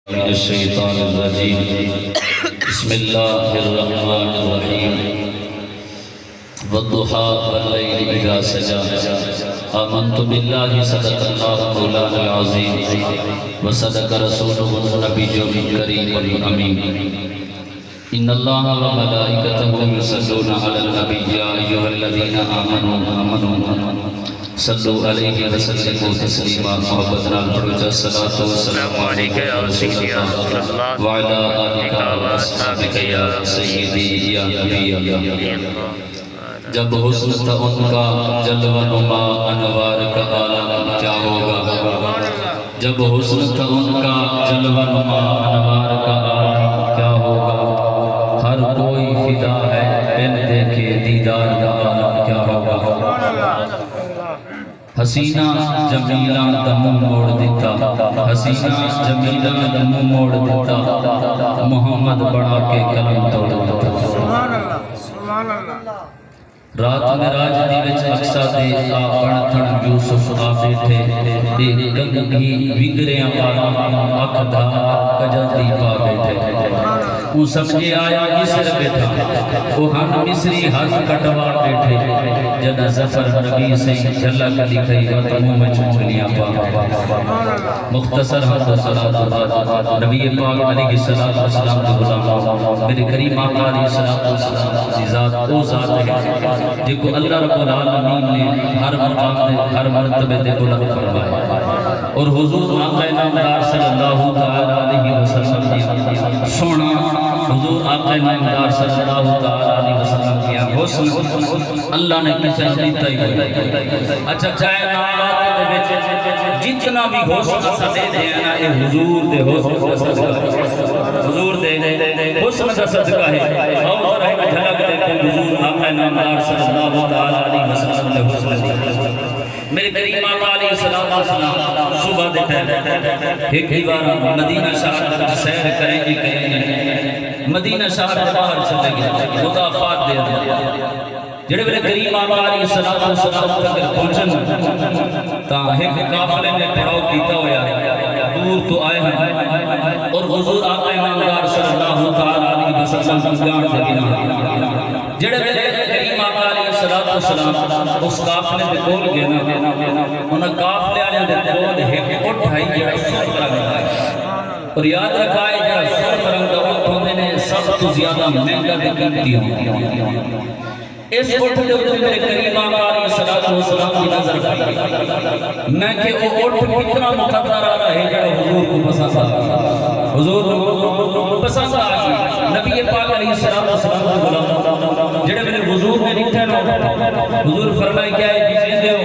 من الشیطان الرجیم بسم اللہ الرحمن الرحیم والضحى واللیل اذا سجى آمنت باللہ صدق اللہ مولانا العظیم وصدق رسولہ النبی الکریم الامین ان اللہ وملائکتہ یصلون علی النبی یا ایھا الذین آمنوا صلو علیہ وسلم تسلیما محبت نال پڑھو جا صلاۃ و سلام علیک یا رسول اللہ وعلی آلک و اصحابک یا سیدی یا نبی اللہ۔ جب حسن تھا ان کا جلوہ نما انوار کا عالم کیا ہوگا، جب حسن تھا ان کا جلوہ نما انوار کا عالم کیا ہوگا، ہر کوئی فدا ہے بن دیکھے دیدار کا عالم کیا ہوگا۔ حسینہ جمیلہ دمو موڑ دیتا، حسینہ جمیلہ دمو موڑ دیتا، محمد بڑھا کے کلم توڑ دیتا۔ رات میں راج دی وچ اقصا دے آ بڑھتن یوسف آ بیٹھے، دے گنگھی وگریاں والا اکھ دھا کجدی پا بیٹھے۔ وہ سمجھے آیا مصر بیٹھا، وہ ہم مصری ہاتھ کٹوا بیٹھے، جدہ ظفر نبی سے جھلک دکھائی وطنوں میں چنگلیاں پا۔ مختصر حد و صلاة نبی پاک علیہ السلام کے غلام میرے کریم آقا علیہ السلام کی ذات وہ ذات ہے جن کو اللہ رب العالمین نے ہر مقام دے ہر مرتبے دے بلند فرمایا، اور حضور آقا نامدار صلی اللہ علیہ وسلم نے سونا حضور آقا نامدار صلی اللہ علیہ وسلم کیا حسن اللہ نے کسے دیتا ہی ہوئی۔ اچھا کائنات دے وچ جتنا بھی حسن اسا دے دینا اے حضور دے حسن دا صدقہ، حضور دے حسن دا صدقہ ہے۔ اور ہے جھلک دیکھو حضور آقا نامدار صلی اللہ علیہ وسلم نے حسن دیا۔ میرے کریم آقا علیہ السلام صبح دے ٹائم ایک ہی بار مدینہ شہر میں سیر کریں گے، مدینہ شہر کے باہر چلے گئے، مضافات دے دیا۔ جڑے میرے کریم آقا علیہ السلام تک پہنچن تاں ایک قافلے میں پڑاؤ کیتا ہویا، دور تو آئے ہیں اور حضور آقا نامدار صلی اللہ علیہ وسلم کی جان دے گنا۔ جڑے میرے کریم آقا علیہ السلام اس قافلے میں کول گئے نا، انہاں قافلے والے دے کول ایک اٹھ آئی جڑا سرخ رنگ دا ہے، اور یاد رکھا ہے جڑا سرخ رنگ دا اٹھ ہوندے نے سب تو زیادہ مہنگا تے قیمتی ہوندے۔ اس اٹھ دے اوپر میرے کریم آقا علیہ السلام کی نظر پئی، میں کہ وہ اٹھ کتنا مقدر آ رہا ہے جڑا حضور کو پسند آ، حضور کو پسند آ گئی۔ نبی پاک علیہ السلام کے غلام جڑے میرے حضور نے لکھا نا، حضور فرمائے کیا ہے جی دے ہو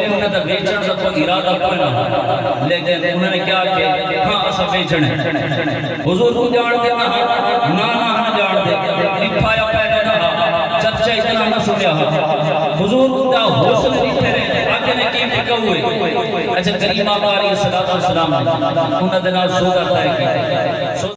انہاں دا بیچن دا کوئی ارادہ کوئی نہ، لیکن انہوں نے کیا کہ ہاں اسا بیچن ہے۔ حضور کو جان دے نہ جان دے، لکھایا پہلے نہ چرچا اتنا نہ سنیا، حضور دا حسن لکھے رہے آگے نے کی فکر ہوئے۔ اچھا کریم آقا علیہ السلام انہوں نے نال سودا طے کی۔